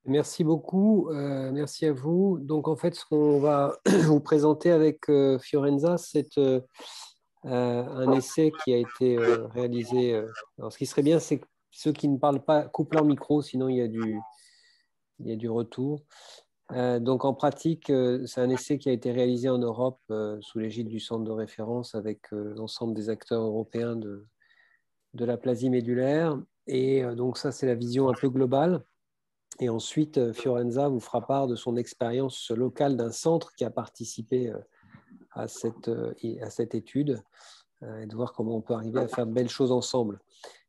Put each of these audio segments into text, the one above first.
Merci beaucoup, merci à vous. Donc en fait, ce qu'on va vous présenter avec Fiorenza, c'est un essai qui a été réalisé. Alors ce qui serait bien, c'est que ceux qui ne parlent pas coupent leur micro, sinon il y a du retour. Donc en pratique, c'est un essai qui a été réalisé en Europe sous l'égide du centre de référence avec l'ensemble des acteurs européens de l'aplasie médulaire. Et donc ça, c'est la vision un peu globale. Et ensuite, Fiorenza vous fera part de son expérience locale d'un centre qui a participé à cette étude et de voir comment on peut arriver à faire de belles choses ensemble.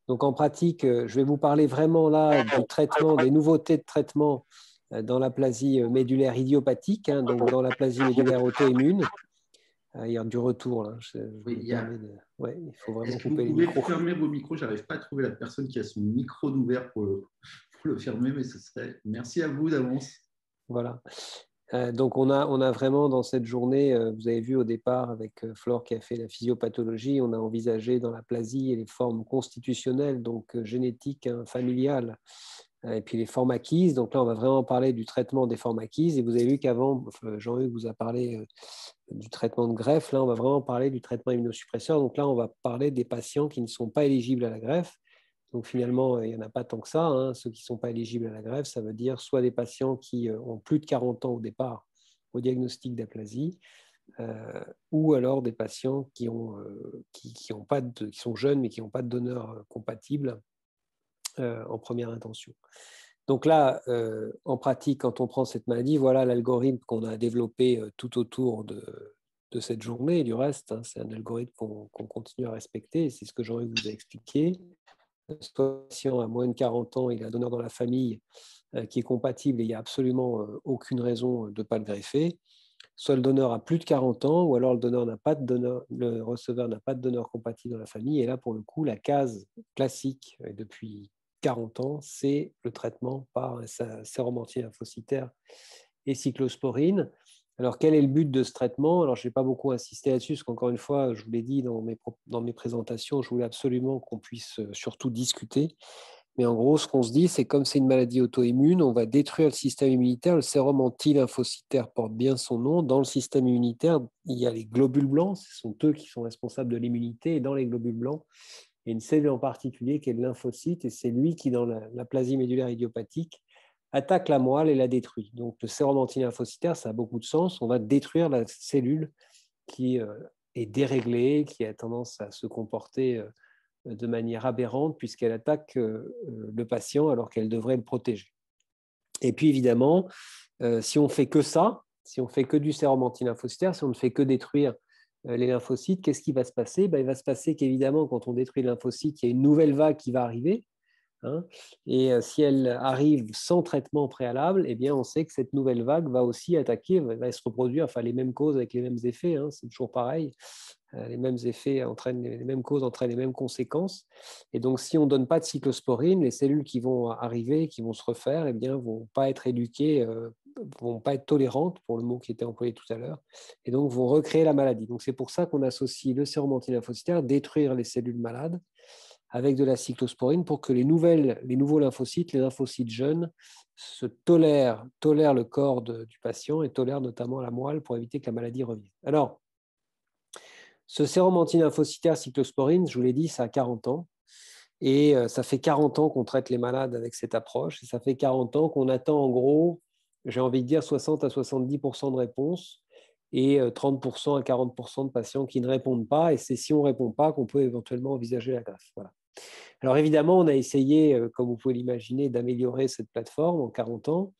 Donc en pratique, je vais vous parler vraiment là du traitement, des nouveautés de traitement dans l'aplasie médulaire idiopathique, hein, donc dans l'aplasie médulaire auto-immune. Il y a du retour là, je Oui, me permets de... Ouais, il faut Est-ce vraiment que vous couper les pouvez micros. fermer vos micros? J'arrive pas à trouver la personne qui a son micro ouvert pour le fermer, mais ce serait. Merci à vous d'avance. Voilà. Donc, on a vraiment dans cette journée, vous avez vu au départ avec Flore qui a fait la physiopathologie, on a envisagé dans l'aplasie les formes constitutionnelles, donc génétiques, hein, familiales, et puis les formes acquises. Donc là, on va vraiment parler du traitement des formes acquises. Et vous avez vu qu'avant, Jean-Hugues vous a parlé du traitement de greffe. Là, on va vraiment parler du traitement immunosuppresseur. Donc là, on va parler des patients qui ne sont pas éligibles à la greffe. Donc finalement, il n'y en a pas tant que ça, hein. Ceux qui ne sont pas éligibles à la greffe, ça veut dire soit des patients qui ont plus de 40 ans au départ au diagnostic d'aplasie, ou alors des patients qui sont jeunes mais qui n'ont pas de donneur compatible en première intention. Donc là, en pratique, quand on prend cette maladie, voilà l'algorithme qu'on a développé tout autour de cette journée et du reste. Hein, c'est un algorithme qu'on continue à respecter, c'est ce que Jean-Hugues vous a expliqué. Soit patient à moins de 40 ans, il a un donneur dans la famille qui est compatible et il n'y a absolument aucune raison de ne pas le greffer. Soit le donneur a plus de 40 ans, ou alors le receveur n'a pas de donneur compatible dans la famille. Et là, pour le coup, la case classique depuis 40 ans, c'est le traitement par séromentine lymphocytaire et cyclosporine. Alors, quel est le but de ce traitement? Alors, je n'ai pas beaucoup insisté là-dessus, parce qu'encore une fois, je vous l'ai dit dans mes présentations, je voulais absolument qu'on puisse surtout discuter. Mais en gros, ce qu'on se dit, c'est comme c'est une maladie auto-immune, on va détruire le système immunitaire. Le sérum anti-lymphocytaire porte bien son nom. Dans le système immunitaire, il y a les globules blancs, ce sont eux qui sont responsables de l'immunité. Et dans les globules blancs, il y a une cellule en particulier qui est le lymphocyte, et c'est lui qui, dans l'aplasie médulaire idiopathique, attaque la moelle et la détruit. Donc le sérum anti-lymphocytaire, ça a beaucoup de sens. On va détruire la cellule qui est déréglée, qui a tendance à se comporter de manière aberrante puisqu'elle attaque le patient alors qu'elle devrait le protéger. Et puis évidemment, si on fait que ça, si on fait que du sérum anti-lymphocytaire, si on ne fait que détruire les lymphocytes, qu'est-ce qui va se passer? Il va se passer qu'évidemment, quand on détruit les lymphocytes, il y a une nouvelle vague qui va arriver. Hein, et si elle arrive sans traitement préalable, eh bien, on sait que cette nouvelle vague va aussi attaquer, va se reproduire, enfin les mêmes causes avec les mêmes effets, hein, c'est toujours pareil. Les mêmes effets entraînent les mêmes causes, entraînent les mêmes conséquences. Et donc, si on ne donne pas de cyclosporine, les cellules qui vont arriver, qui vont se refaire, eh bien, vont pas être éduquées, vont pas être tolérantes, pour le mot qui était employé tout à l'heure, et donc vont recréer la maladie. Donc, c'est pour ça qu'on associe le sérum anti-lymphocytaire, détruire les cellules malades, avec de la cyclosporine pour que les nouveaux lymphocytes, les lymphocytes jeunes, tolèrent le corps du patient et tolèrent notamment la moelle pour éviter que la maladie revienne. Alors, ce sérum anti-lymphocytaire cyclosporine, je vous l'ai dit, ça a 40 ans. Et ça fait 40 ans qu'on traite les malades avec cette approche. Et ça fait 40 ans qu'on attend en gros, j'ai envie de dire, 60 à 70% de réponses et 30% à 40% de patients qui ne répondent pas. Et c'est si on ne répond pas qu'on peut éventuellement envisager la greffe. Voilà. Alors évidemment, on a essayé, comme vous pouvez l'imaginer, d'améliorer cette plateforme en 40 ans.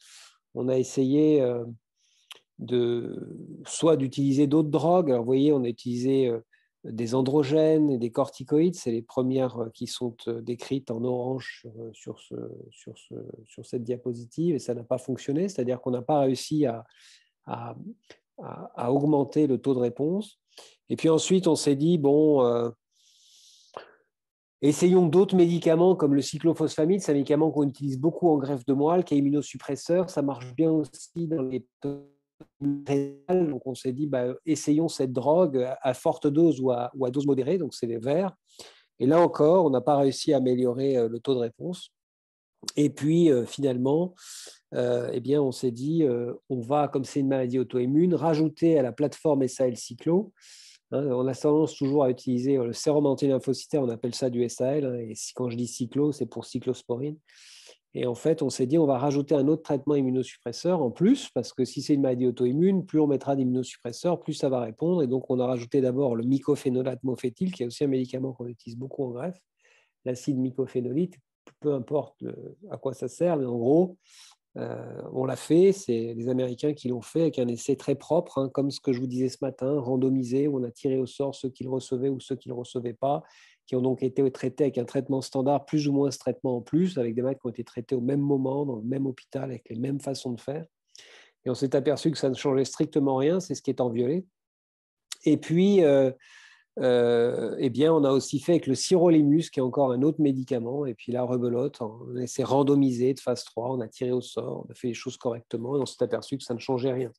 On a essayé soit d'utiliser d'autres drogues. Alors, vous voyez, on a utilisé des androgènes et des corticoïdes. C'est les premières qui sont décrites en orange sur cette diapositive, et ça n'a pas fonctionné. C'est-à-dire qu'on n'a pas réussi à, à augmenter le taux de réponse. Et puis ensuite, on s'est dit, bon, essayons d'autres médicaments comme le cyclophosphamide. C'est un médicament qu'on utilise beaucoup en greffe de moelle, qui est immunosuppresseur. Ça marche bien aussi dans les rénales. Donc on s'est dit, essayons cette drogue à forte dose ou à dose modérée, donc c'est les verts. Et là encore, on n'a pas réussi à améliorer le taux de réponse. Et puis, finalement, eh bien, on s'est dit, on va, comme c'est une maladie auto-immune, rajouter à la plateforme SAL Cyclo. On a tendance toujours à utiliser le sérum antilymphocytaire, on appelle ça du SAL. Et quand je dis cyclo, c'est pour cyclosporine. Et en fait, on s'est dit, on va rajouter un autre traitement immunosuppresseur en plus, parce que si c'est une maladie auto-immune, plus on mettra d'immunosuppresseurs, plus ça va répondre. Et donc, on a rajouté d'abord le mycophénolate mofétyl, qui est aussi un médicament qu'on utilise beaucoup en greffe, l'acide mycophénolite, peu importe à quoi ça sert, mais en gros, on l'a fait, c'est les Américains qui l'ont fait avec un essai très propre, comme ce que je vous disais ce matin, randomisé, où on a tiré au sort ceux qui le recevaient ou ceux qui ne le recevaient pas, qui ont donc été traités avec un traitement standard, plus ou moins ce traitement en plus, avec des malades qui ont été traités au même moment, dans le même hôpital, avec les mêmes façons de faire. Et on s'est aperçu que ça ne changeait strictement rien, c'est ce qui est en violet. Et puis, eh bien, on a aussi fait avec le sirolimus, qui est encore un autre médicament, et puis la rebelote, on s'est randomisé de phase 3, on a tiré au sort, on a fait les choses correctement, et on s'est aperçu que ça ne changeait rien.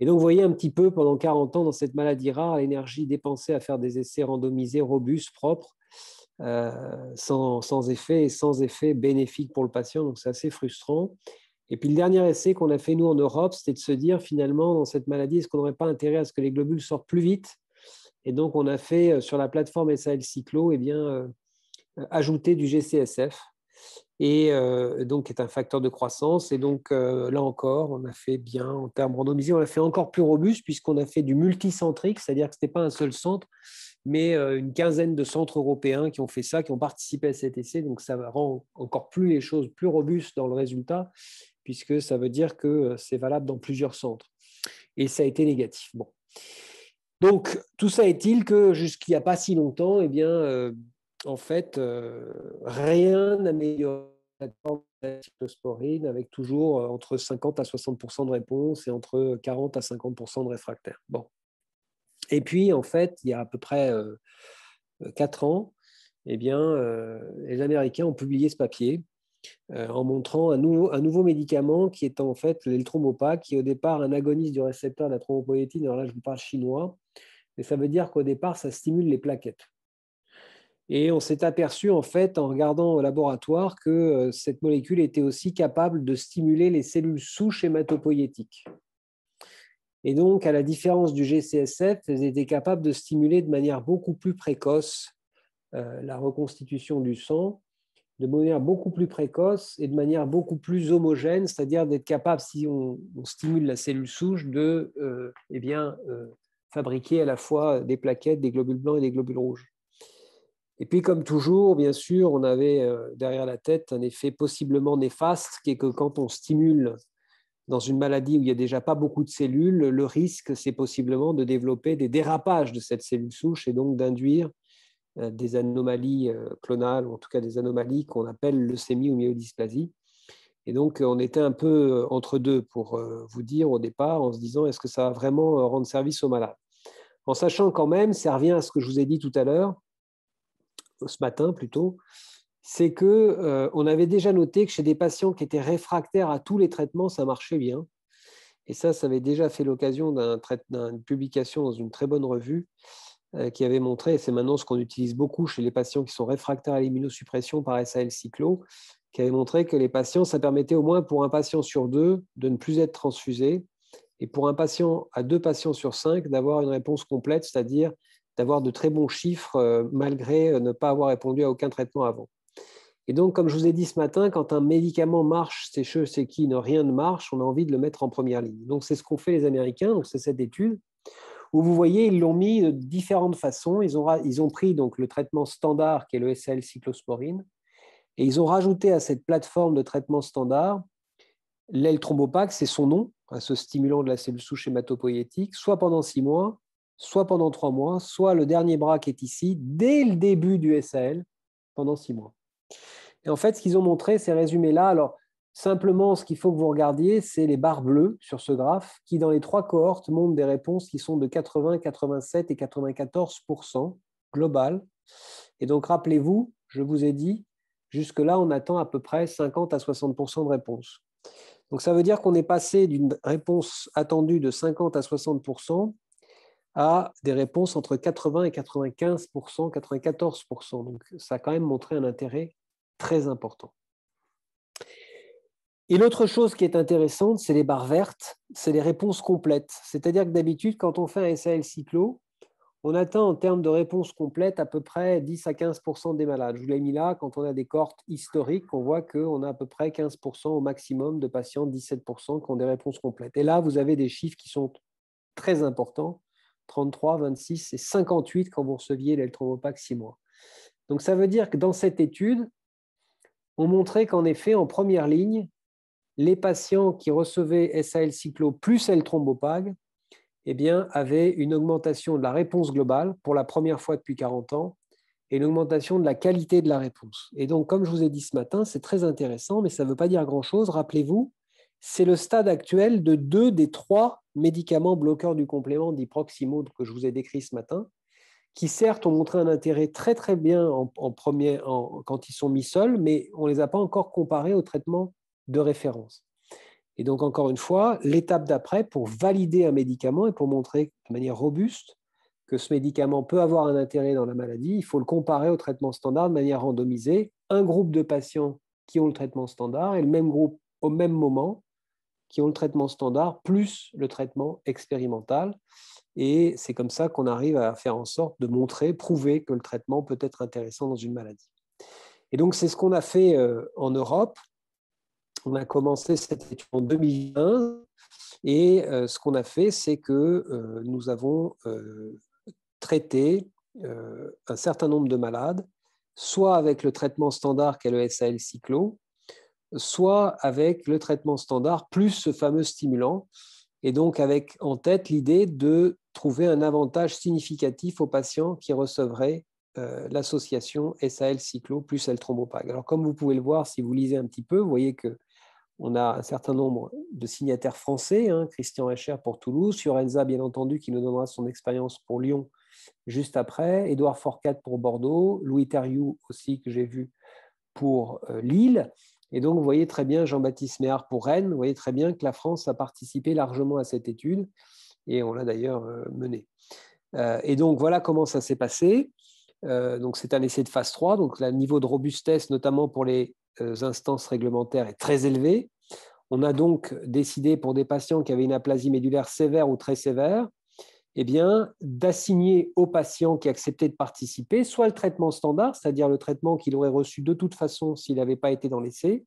Et donc, vous voyez un petit peu, pendant 40 ans, dans cette maladie rare, l'énergie dépensée à faire des essais randomisés, robustes, propres, sans effet bénéfique pour le patient, donc c'est assez frustrant. Et puis le dernier essai qu'on a fait, nous, en Europe, c'était de se dire, finalement, dans cette maladie, est-ce qu'on n'aurait pas intérêt à ce que les globules sortent plus vite? Et donc, on a fait sur la plateforme SAL Cyclo, eh bien, ajouter du GCSF, et donc qui est un facteur de croissance. Et donc, là encore, on a fait bien en termes randomisés, on l'a fait encore plus robuste, puisqu'on a fait du multicentrique, c'est-à-dire que ce n'était pas un seul centre, mais une quinzaine de centres européens qui ont fait ça, qui ont participé à cet essai. Donc, ça rend encore plus les choses plus robustes dans le résultat, puisque ça veut dire que c'est valable dans plusieurs centres. Et ça a été négatif. Bon. Donc, tout ça est-il que jusqu'il n'y a pas si longtemps, eh bien, en fait, rien n'améliore la forme de la cyclosporine, avec toujours entre 50 à 60% de réponse et entre 40 à 50% de réfractaires. Bon. Et puis, en fait, il y a à peu près 4 ans, eh bien, les Américains ont publié ce papier en montrant un nouveau médicament qui est en fait l'eltrombopag, qui est au départ un agoniste du récepteur de la thrombopoïétine. Alors là, je vous parle chinois. Mais ça veut dire qu'au départ, ça stimule les plaquettes. Et on s'est aperçu, en fait, en regardant au laboratoire, que cette molécule était aussi capable de stimuler les cellules souches hématopoïétiques. Et donc, à la différence du GCSF, elles étaient capables de stimuler de manière beaucoup plus précoce la reconstitution du sang, de manière beaucoup plus précoce et de manière beaucoup plus homogène, c'est-à-dire d'être capable, si on stimule la cellule souche, de fabriquer à la fois des plaquettes, des globules blancs et des globules rouges. Et puis, comme toujours, bien sûr, on avait derrière la tête un effet possiblement néfaste, qui est que quand on stimule dans une maladie où il n'y a déjà pas beaucoup de cellules, le risque, c'est possiblement de développer des dérapages de cette cellule souche et donc d'induire des anomalies clonales, ou en tout cas des anomalies qu'on appelle leucémie ou myélodysplasie. Et donc, on était un peu entre deux, pour vous dire au départ, en se disant, est-ce que ça va vraiment rendre service aux malades? En sachant quand même, ça revient à ce que je vous ai dit tout à l'heure, ce matin plutôt, c'est qu'on avait déjà noté que chez des patients qui étaient réfractaires à tous les traitements, ça marchait bien. Et ça avait déjà fait l'occasion d'une publication dans une très bonne revue qui avait montré, et c'est maintenant ce qu'on utilise beaucoup chez les patients qui sont réfractaires à l'immunosuppression par SAL Cyclo, qui avait montré que les patients, ça permettait au moins pour un patient sur 2 de ne plus être transfusé, et pour un patient à 2 patients sur 5 d'avoir une réponse complète, c'est-à-dire d'avoir de très bons chiffres malgré ne pas avoir répondu à aucun traitement avant. Et donc, comme je vous ai dit ce matin, quand un médicament marche chez qui rien ne marche, on a envie de le mettre en première ligne. Donc, c'est ce qu'ont fait les Américains, donc c'est cette étude, où vous voyez, ils l'ont mis de différentes façons. Ils ont pris donc le traitement standard, qui est le SAL cyclosporine, et ils ont rajouté à cette plateforme de traitement standard l'eltrombopag, c'est son nom, à ce stimulant de la cellule souche hématopoïétique, soit pendant 6 mois, soit pendant 3 mois, soit le dernier bras qui est ici, dès le début du SAL, pendant 6 mois. Et en fait, ce qu'ils ont montré, ces résumés-là, alors simplement, ce qu'il faut que vous regardiez, c'est les barres bleues sur ce graphe, qui dans les 3 cohortes montrent des réponses qui sont de 80, 87 et 94% globales. Et donc, rappelez-vous, je vous ai dit, jusque-là, on attend à peu près 50 à 60% de réponses. Donc, ça veut dire qu'on est passé d'une réponse attendue de 50 à 60% à des réponses entre 80 et 95%, 94%. Donc, ça a quand même montré un intérêt très important. Et l'autre chose qui est intéressante, c'est les barres vertes, c'est les réponses complètes. C'est-à-dire que d'habitude, quand on fait un SAL cyclo, on atteint en termes de réponse complète à peu près 10 à 15% des malades. Je vous l'ai mis là, quand on a des cohortes historiques, on voit qu'on a à peu près 15% au maximum de patients, 17% qui ont des réponses complètes. Et là, vous avez des chiffres qui sont très importants, 33, 26 et 58 quand vous receviez l'Eltromopac 6 mois. Donc ça veut dire que dans cette étude, on montrait qu'en effet, en première ligne, les patients qui recevaient SAL cyclo plus L-Thrombopag avaient une augmentation de la réponse globale pour la première fois depuis 40 ans et une augmentation de la qualité de la réponse. Et donc, comme je vous ai dit ce matin, c'est très intéressant, mais ça ne veut pas dire grand-chose. Rappelez-vous, c'est le stade actuel de 2 des 3 médicaments bloqueurs du complément dits proximaux que je vous ai décrit ce matin, qui certes ont montré un intérêt très très bien quand ils sont mis seuls, mais on ne les a pas encore comparés au traitement de référence. Et donc, encore une fois, l'étape d'après, pour valider un médicament et pour montrer de manière robuste que ce médicament peut avoir un intérêt dans la maladie, il faut le comparer au traitement standard de manière randomisée, un groupe de patients qui ont le traitement standard et le même groupe au même moment qui ont le traitement standard plus le traitement expérimental. Et c'est comme ça qu'on arrive à faire en sorte de montrer, prouver que le traitement peut être intéressant dans une maladie. Et donc, c'est ce qu'on a fait en Europe. On a commencé cette étude en 2015 et ce qu'on a fait, c'est que nous avons traité un certain nombre de malades, soit avec le traitement standard qu'est le SAL cyclo, soit avec le traitement standard plus ce fameux stimulant, et donc avec en tête l'idée de trouver un avantage significatif aux patients qui recevraient l'association SAL cyclo plus L-Thrombopag. Alors comme vous pouvez le voir, si vous lisez un petit peu, vous voyez qu'on a un certain nombre de signataires français, Christian Escher pour Toulouse, Fiorenza bien entendu qui nous donnera son expérience pour Lyon juste après, Édouard Forcade pour Bordeaux, Louis Theriou aussi que j'ai vu pour Lille. Et donc, vous voyez très bien Jean-Baptiste Méhard pour Rennes. Vous voyez très bien que la France a participé largement à cette étude et on l'a d'ailleurs menée. Et donc, voilà comment ça s'est passé. Donc, c'est un essai de phase 3. Donc, le niveau de robustesse, notamment pour les instances réglementaires, est très élevé. On a donc décidé pour des patients qui avaient une aplasie médulaire sévère ou très sévère, d'assigner aux patients qui acceptaient de participer soit le traitement standard, c'est-à-dire le traitement qu'il aurait reçu de toute façon s'il n'avait pas été dans l'essai.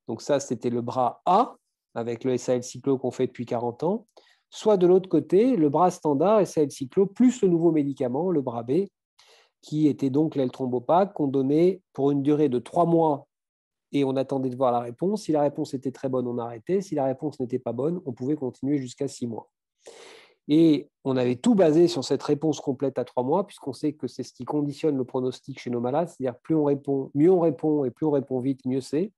Donc ça, c'était le bras A, avec le SAL cyclo qu'on fait depuis 40 ans, soit de l'autre côté, le bras standard SAL cyclo plus le nouveau médicament, le bras B, qui était donc l'L-Thrombopag, qu'on donnait pour une durée de 3 mois et on attendait de voir la réponse. Si la réponse était très bonne, on arrêtait. Si la réponse n'était pas bonne, on pouvait continuer jusqu'à 6 mois. Et on avait tout basé sur cette réponse complète à 3 mois, puisqu'on sait que c'est ce qui conditionne le pronostic chez nos malades, c'est-à-dire plus on répond, mieux on répond, et plus on répond vite, mieux c'est.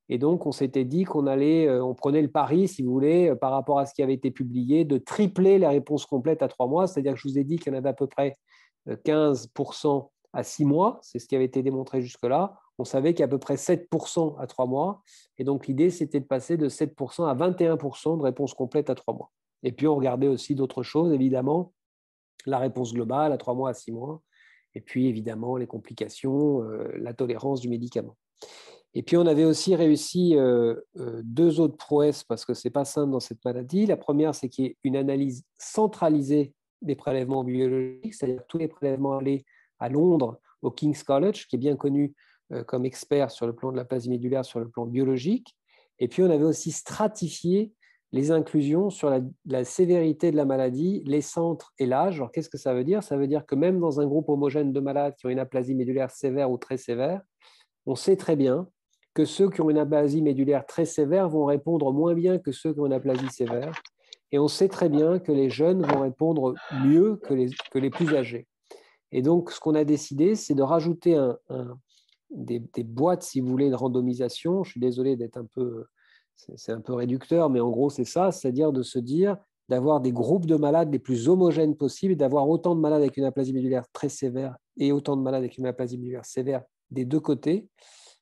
Et donc, on s'était dit on prenait le pari, si vous voulez, par rapport à ce qui avait été publié, de tripler les réponses complètes à 3 mois, c'est-à-dire que je vous ai dit qu'il y en avait à peu près 15% à 6 mois, c'est ce qui avait été démontré jusque-là. On savait qu'il y a à peu près 7% à 3 mois, et donc l'idée, c'était de passer de 7% à 21% de réponses complètes à 3 mois. Et puis, on regardait aussi d'autres choses, évidemment, la réponse globale à 3 mois, à 6 mois, et puis, évidemment, les complications, la tolérance du médicament. Et puis, on avait aussi réussi 2 autres prouesses, parce que ce n'est pas simple dans cette maladie. La première, c'est qu'il y ait une analyse centralisée des prélèvements biologiques, c'est-à-dire tous les prélèvements allés à Londres, au King's College, qui est bien connu comme expert sur le plan de l'aplasie médulaire, sur le plan biologique. Et puis, on avait aussi stratifié les inclusions sur la sévérité de la maladie, les centres et l'âge. Alors, qu'est-ce que ça veut dire? Ça veut dire que même dans un groupe homogène de malades qui ont une aplasie médulaire sévère ou très sévère, on sait très bien que ceux qui ont une aplasie médulaire très sévère vont répondre moins bien que ceux qui ont une aplasie sévère. Et on sait très bien que les jeunes vont répondre mieux que les plus âgés. Et donc, ce qu'on a décidé, c'est de rajouter des boîtes, si vous voulez, de randomisation. Je suis désolé d'être c'est un peu réducteur, mais en gros, c'est ça, c'est-à-dire de se dire d'avoir des groupes de malades les plus homogènes possibles, d'avoir autant de malades avec une aplasie médulaire très sévère et autant de malades avec une aplasie médulaire sévère des deux côtés,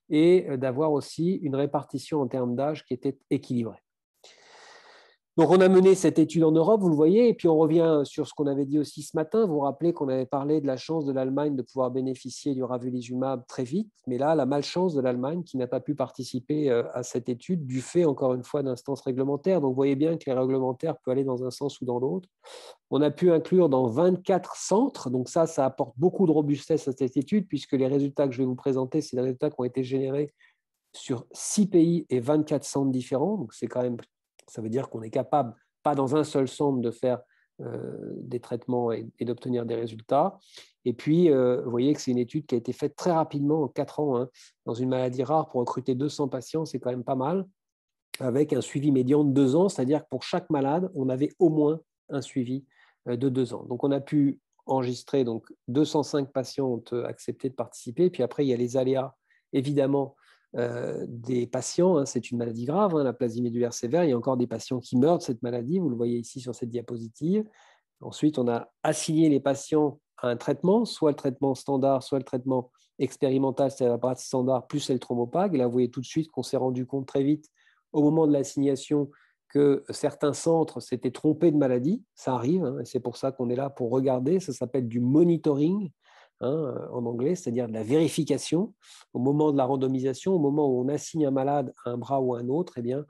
et d'avoir aussi une répartition en termes d'âge qui était équilibrée. Donc, on a mené cette étude en Europe, vous le voyez, et puis on revient sur ce qu'on avait dit aussi ce matin. Vous vous rappelez qu'on avait parlé de la chance de l'Allemagne de pouvoir bénéficier du ravulizumab très vite, mais là, la malchance de l'Allemagne qui n'a pas pu participer à cette étude du fait, encore une fois, d'instances réglementaires. Donc, vous voyez bien que les réglementaires peuvent aller dans un sens ou dans l'autre. On a pu inclure dans 24 centres, donc ça apporte beaucoup de robustesse à cette étude, puisque les résultats que je vais vous présenter, c'est des résultats qui ont été générés sur 6 pays et 24 centres différents. Donc, c'est quand même, ça veut dire qu'on est capable, pas dans un seul centre, de faire des traitements et d'obtenir des résultats. Et puis, vous voyez que c'est une étude qui a été faite très rapidement, en 4 ans, hein, dans une maladie rare. Pour recruter 200 patients, c'est quand même pas mal, avec un suivi médian de 2 ans, c'est-à-dire que pour chaque malade, on avait au moins un suivi de 2 ans. Donc, on a pu enregistrer, donc 205 patients ont accepté de participer. Puis après, il y a les aléas, évidemment, des patients. Hein, c'est une maladie grave, hein, la plasie médulaire sévère. Il y a encore des patients qui meurent de cette maladie. Vous le voyez ici sur cette diapositive. Ensuite, on a assigné les patients à un traitement, soit le traitement standard, soit le traitement expérimental, c'est-à-dire la partie standard plus L-Trombopag. Et là, vous voyez tout de suite qu'on s'est rendu compte très vite, au moment de l'assignation, que certains centres s'étaient trompés de maladie. Ça arrive, hein, et c'est pour ça qu'on est là pour regarder. Ça s'appelle du monitoring, hein, en anglais, c'est-à-dire de la vérification. Au moment de la randomisation, au moment où on assigne un malade à un bras ou à un autre, eh bien,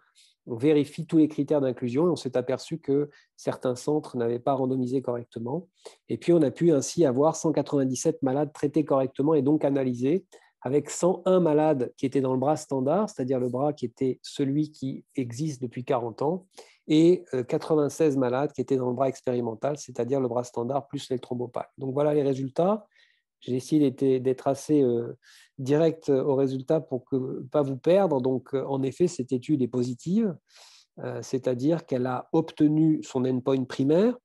on vérifie tous les critères d'inclusion et on s'est aperçu que certains centres n'avaient pas randomisé correctement. Et puis, on a pu ainsi avoir 197 malades traités correctement et donc analysés, avec 101 malades qui étaient dans le bras standard, c'est-à-dire le bras qui était celui qui existe depuis 40 ans, et 96 malades qui étaient dans le bras expérimental, c'est-à-dire le bras standard plus l'électrombopal. Donc voilà les résultats. J'ai essayé d'être assez direct aux résultats pour ne pas vous perdre. Donc, en effet, cette étude est positive, c'est-à-dire qu'elle a obtenu son endpoint primaire,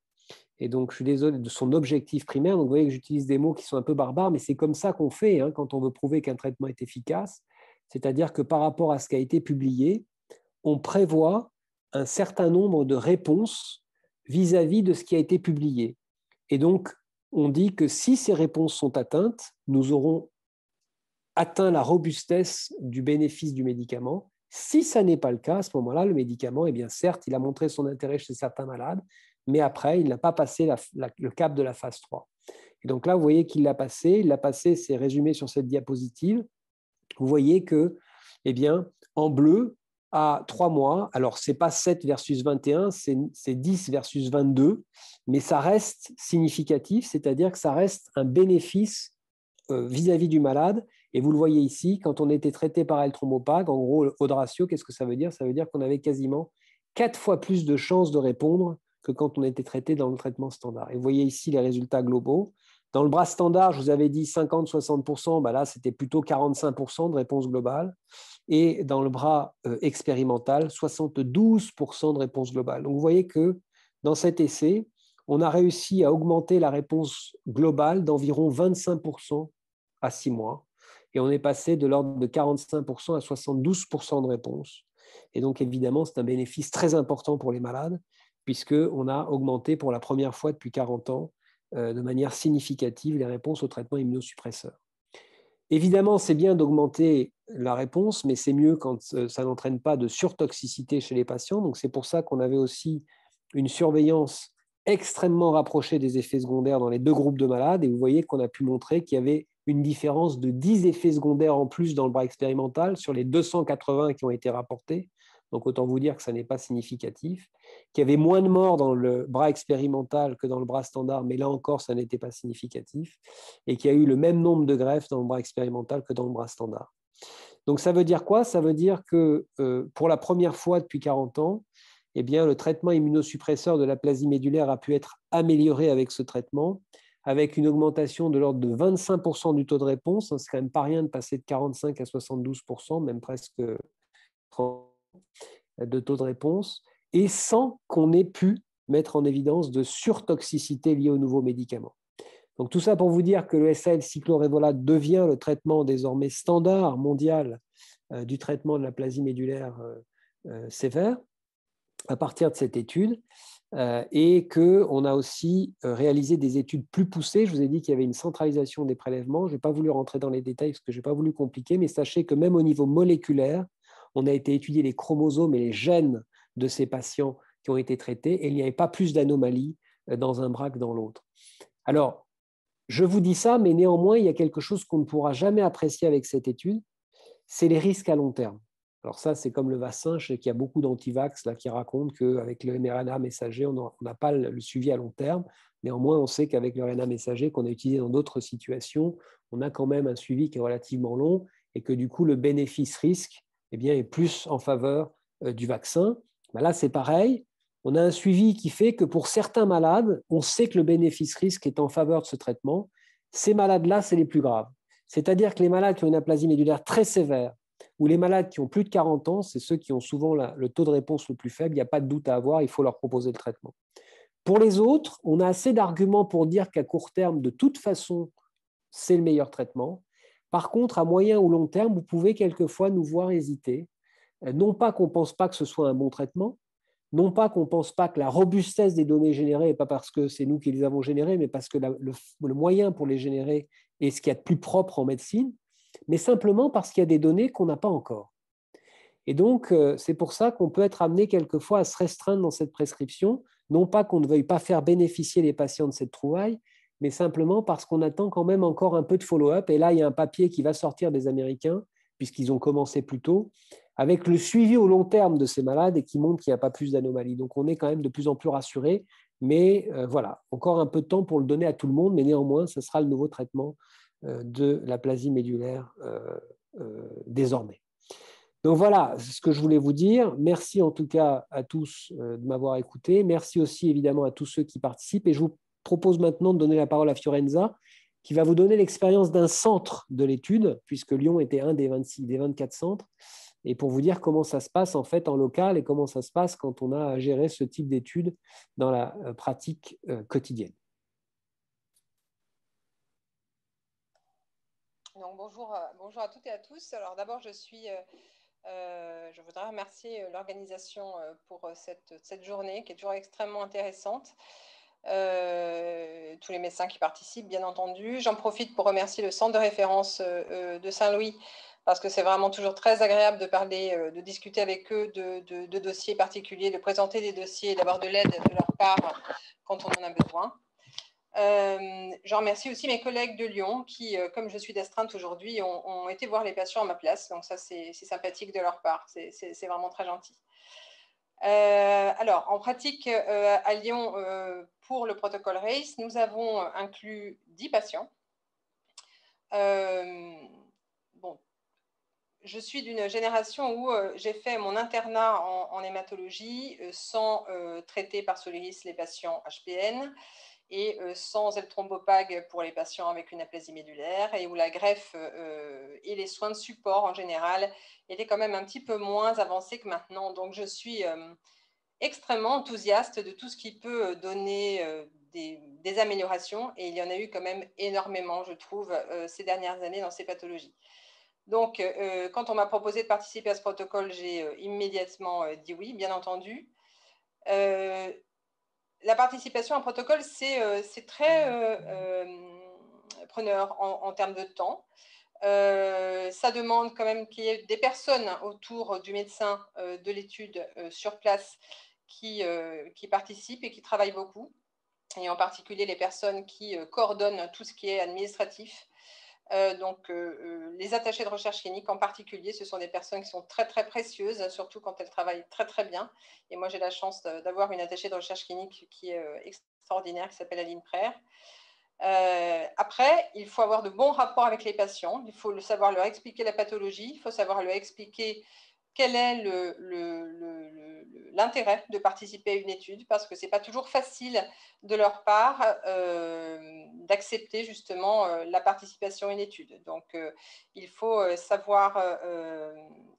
et donc, je suis désolé, de son objectif primaire. Donc, vous voyez que j'utilise des mots qui sont un peu barbares, mais c'est comme ça qu'on fait, hein, quand on veut prouver qu'un traitement est efficace. C'est-à-dire que par rapport à ce qui a été publié, on prévoit un certain nombre de réponses vis-à-vis de ce qui a été publié. Et donc, on dit que si ces réponses sont atteintes, nous aurons atteint la robustesse du bénéfice du médicament. Si ça n'est pas le cas, à ce moment-là, le médicament, eh bien, certes, il a montré son intérêt chez certains malades, mais après, il n'a pas passé le cap de la phase 3. Et donc là, vous voyez qu'il l'a passé. Il l'a passé, c'est résumé sur cette diapositive. Vous voyez que, eh bien, en bleu, à 3 mois, alors ce n'est pas 7 versus 21, c'est 10 versus 22, mais ça reste significatif, c'est-à-dire que ça reste un bénéfice vis-à-vis du malade. Et vous le voyez ici, quand on était traité par L-Trombopag, en gros, odd ratio, qu'est-ce que ça veut dire? Ça veut dire qu'on avait quasiment 4 fois plus de chances de répondre que quand on était traité dans le traitement standard. Et vous voyez ici les résultats globaux. Dans le bras standard, je vous avais dit 50-60%, ben là, c'était plutôt 45% de réponse globale. Et dans le bras expérimental, 72% de réponse globale. Donc, vous voyez que dans cet essai, on a réussi à augmenter la réponse globale d'environ 25% à 6 mois. Et on est passé de l'ordre de 45% à 72% de réponse. Et donc, évidemment, c'est un bénéfice très important pour les malades, puisqu'on a augmenté pour la première fois depuis 40 ans de manière significative les réponses aux traitements immunosuppresseurs. Évidemment, c'est bien d'augmenter la réponse, mais c'est mieux quand ça n'entraîne pas de surtoxicité chez les patients. Donc, c'est pour ça qu'on avait aussi une surveillance extrêmement rapprochée des effets secondaires dans les 2 groupes de malades. Et vous voyez qu'on a pu montrer qu'il y avait une différence de 10 effets secondaires en plus dans le bras expérimental sur les 280 qui ont été rapportés. Donc, autant vous dire que ça n'est pas significatif. Qu'il y avait moins de morts dans le bras expérimental que dans le bras standard, mais là encore, ça n'était pas significatif. Et qu'il y a eu le même nombre de greffes dans le bras expérimental que dans le bras standard. Donc, ça veut dire quoi? Ça veut dire que pour la première fois depuis 40 ans, eh bien, le traitement immunosuppresseur de l'aplasie médulaire a pu être amélioré avec ce traitement, avec une augmentation de l'ordre de 25% du taux de réponse. C'est quand même pas rien de passer de 45 à 72%, même presque 30% de taux de réponse, et sans qu'on ait pu mettre en évidence de surtoxicité liée aux nouveaux médicaments. Donc tout ça pour vous dire que le SAL cyclorévolate devient le traitement désormais standard mondial du traitement de l'aplasie médulaire sévère à partir de cette étude, et qu'on a aussi réalisé des études plus poussées. Je vous ai dit qu'il y avait une centralisation des prélèvements. Je n'ai pas voulu rentrer dans les détails parce que je n'ai pas voulu compliquer, mais sachez que même au niveau moléculaire, on a été étudier les chromosomes et les gènes de ces patients qui ont été traités et il n'y avait pas plus d'anomalies dans un bras que dans l'autre. Alors, je vous dis ça, mais néanmoins, il y a quelque chose qu'on ne pourra jamais apprécier avec cette étude, c'est les risques à long terme. Alors ça, c'est comme le vaccin, je sais qu'il y a beaucoup d'antivax qui racontent qu'avec le mRNA messager, on n'a pas le suivi à long terme. Néanmoins, on sait qu'avec le RNA messager qu'on a utilisé dans d'autres situations, on a quand même un suivi qui est relativement long et que du coup, le bénéfice-risque est plus en faveur du vaccin. Là, c'est pareil. On a un suivi qui fait que pour certains malades, on sait que le bénéfice-risque est en faveur de ce traitement. Ces malades-là, c'est les plus graves. C'est-à-dire que les malades qui ont une aplasie médulaire très sévère ou les malades qui ont plus de 40 ans, c'est ceux qui ont souvent le taux de réponse le plus faible, il n'y a pas de doute à avoir, il faut leur proposer le traitement. Pour les autres, on a assez d'arguments pour dire qu'à court terme, de toute façon, c'est le meilleur traitement. Par contre, à moyen ou long terme, vous pouvez quelquefois nous voir hésiter. Non pas qu'on ne pense pas que ce soit un bon traitement, non pas qu'on ne pense pas que la robustesse des données générées n'est pas parce que c'est nous qui les avons générées, mais parce que le moyen pour les générer est ce qu'il y a de plus propre en médecine, mais simplement parce qu'il y a des données qu'on n'a pas encore. Et donc, c'est pour ça qu'on peut être amené quelquefois à se restreindre dans cette prescription, non pas qu'on ne veuille pas faire bénéficier les patients de cette trouvaille, mais simplement parce qu'on attend quand même encore un peu de follow-up. Et là, il y a un papier qui va sortir des Américains, puisqu'ils ont commencé plus tôt, avec le suivi au long terme de ces malades et qui montre qu'il n'y a pas plus d'anomalies. Donc, on est quand même de plus en plus rassurés. Mais voilà, encore un peu de temps pour le donner à tout le monde, mais néanmoins, ce sera le nouveau traitement de l'aplasie médulaire désormais. Donc voilà ce que je voulais vous dire. Merci en tout cas à tous de m'avoir écouté. Merci aussi évidemment à tous ceux qui participent. Et je vous propose maintenant de donner la parole à Fiorenza, qui va vous donner l'expérience d'un centre de l'étude, puisque Lyon était un des 24 centres, et pour vous dire comment ça se passe en fait en local et comment ça se passe quand on a à gérer ce type d'études dans la pratique quotidienne. Donc, bonjour à toutes et à tous. Alors d'abord, je voudrais remercier l'organisation pour cette journée qui est toujours extrêmement intéressante. Tous les médecins qui participent, bien entendu. J'en profite pour remercier le centre de référence de Saint-Louis parce que c'est vraiment toujours très agréable de parler, de discuter avec eux de dossiers particuliers, de présenter des dossiers et d'avoir de l'aide de leur part quand on en a besoin. Je remercie aussi mes collègues de Lyon qui, comme je suis d'astreinte aujourd'hui, ont été voir les patients à ma place. Donc ça, c'est sympathique de leur part. C'est vraiment très gentil. Alors, en pratique, à Lyon, pour le protocole RACE, nous avons inclus 10 patients. Bon, je suis d'une génération où j'ai fait mon internat en hématologie sans traiter par Soliris les patients HPN et sans L-thrombopag pour les patients avec une aplasie médulaire et où la greffe et les soins de support en général étaient quand même un petit peu moins avancés que maintenant. Donc, je suis extrêmement enthousiaste de tout ce qui peut donner des améliorations et il y en a eu quand même énormément, je trouve, ces dernières années dans ces pathologies. Donc, quand on m'a proposé de participer à ce protocole, j'ai immédiatement dit oui, bien entendu. La participation à un protocole, c'est très preneur en termes de temps. Ça demande quand même qu'il y ait des personnes autour du médecin de l'étude sur place qui participent et qui travaillent beaucoup, et en particulier les personnes qui coordonnent tout ce qui est administratif. Donc, les attachés de recherche clinique en particulier, ce sont des personnes qui sont très, très précieuses, surtout quand elles travaillent très, très bien. Et moi, j'ai la chance d'avoir une attachée de recherche clinique qui est extraordinaire, qui s'appelle Aline Prère. Après, il faut avoir de bons rapports avec les patients. Il faut savoir leur expliquer la pathologie. Il faut savoir leur expliquer quel est l'intérêt de participer à une étude, parce que ce n'est pas toujours facile de leur part d'accepter justement la participation à une étude. Donc, il faut savoir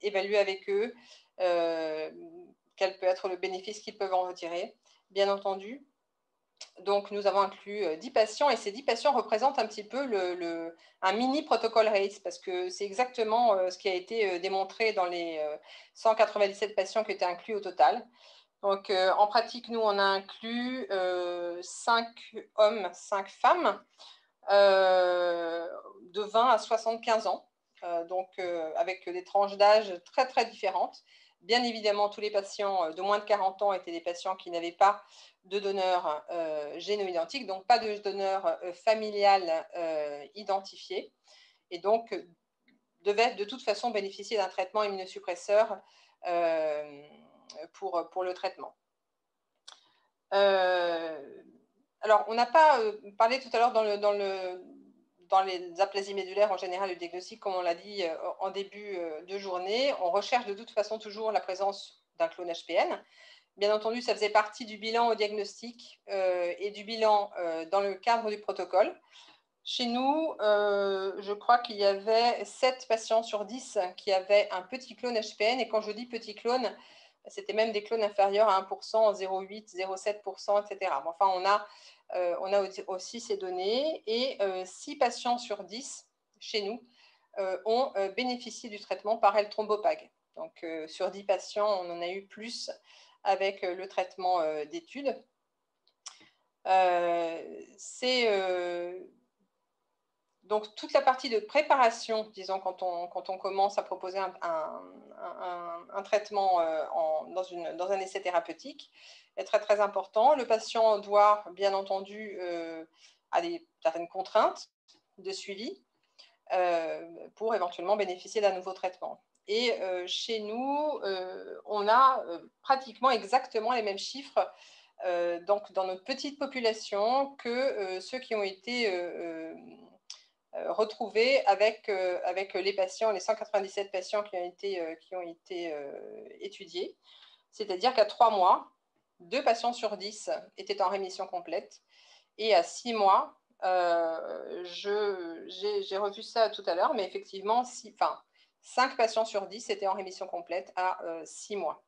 évaluer avec eux quel peut être le bénéfice qu'ils peuvent en retirer, bien entendu. Donc, nous avons inclus 10 patients et ces 10 patients représentent un petit peu un mini protocole RACE parce que c'est exactement ce qui a été démontré dans les 197 patients qui étaient inclus au total. Donc, en pratique, nous, on a inclus 5 hommes, 5 femmes de 20 à 75 ans, donc avec des tranches d'âge très, très différentes. Bien évidemment, tous les patients de moins de 40 ans étaient des patients qui n'avaient pas de donneur géno-identique, donc pas de donneur familial identifié, et donc devaient de toute façon bénéficier d'un traitement immunosuppresseur pour le traitement. Alors, on n'a pas parlé tout à l'heure dans les aplasies médulaires en général, le diagnostic, comme on l'a dit en début de journée, on recherche de toute façon toujours la présence d'un clone HPN. Bien entendu, ça faisait partie du bilan au diagnostic et du bilan dans le cadre du protocole. Chez nous, je crois qu'il y avait 7 patients sur 10 qui avaient un petit clone HPN. Et quand je dis petit clone, c'était même des clones inférieurs à 1%, 0,8, 0,7%, etc. Enfin, on a aussi ces données. Et 6 patients sur 10 chez nous ont bénéficié du traitement par L-thrombopag. Donc, sur 10 patients, on en a eu plus avec le traitement d'études. Donc, toute la partie de préparation, disons, quand on commence à proposer un traitement dans un essai thérapeutique, est très, très important. Le patient doit, bien entendu, avoir certaines contraintes de suivi pour éventuellement bénéficier d'un nouveau traitement. Et chez nous, on a pratiquement exactement les mêmes chiffres donc dans notre petite population que ceux qui ont été retrouvés avec les patients, les 197 patients qui ont été étudiés. C'est-à-dire qu'à 3 mois, 2 patients sur 10 étaient en rémission complète. Et à 6 mois, j'ai revu ça tout à l'heure, mais effectivement, 5 patients sur 10 étaient en rémission complète à 6 mois.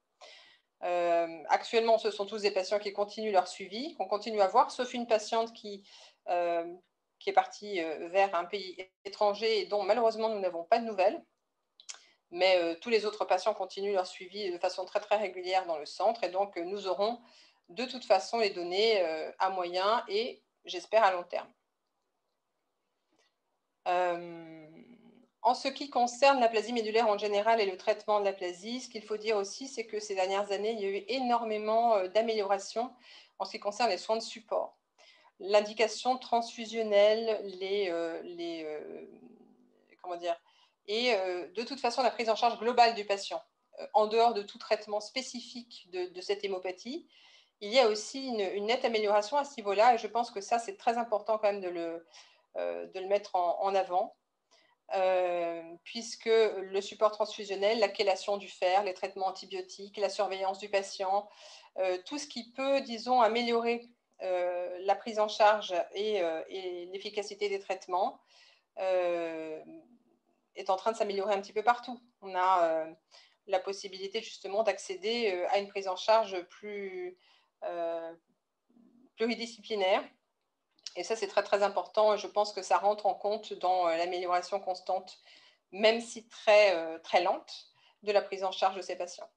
Actuellement, ce sont tous des patients qui continuent leur suivi, qu'on continue à voir, sauf une patiente qui est partie vers un pays étranger et dont malheureusement nous n'avons pas de nouvelles. Mais tous les autres patients continuent leur suivi de façon très très régulière dans le centre, et donc nous aurons de toute façon les données à moyen et j'espère à long terme. En ce qui concerne l'aplasie médulaire en général et le traitement de l'aplasie, ce qu'il faut dire aussi, c'est que ces dernières années, il y a eu énormément d'améliorations en ce qui concerne les soins de support. L'indication transfusionnelle, comment dire, et de toute façon la prise en charge globale du patient, en dehors de tout traitement spécifique de cette hémopathie. Il y a aussi une nette amélioration à ce niveau-là, et je pense que ça, c'est très important quand même de le mettre en avant. Puisque le support transfusionnel, la chélation du fer, les traitements antibiotiques, la surveillance du patient, tout ce qui peut, disons, améliorer la prise en charge et l'efficacité des traitements est en train de s'améliorer un petit peu partout. On a la possibilité justement d'accéder à une prise en charge plus pluridisciplinaire. Et ça, c'est très, très important. Et je pense que ça rentre en compte dans l'amélioration constante, même si très, très lente, de la prise en charge de ces patients.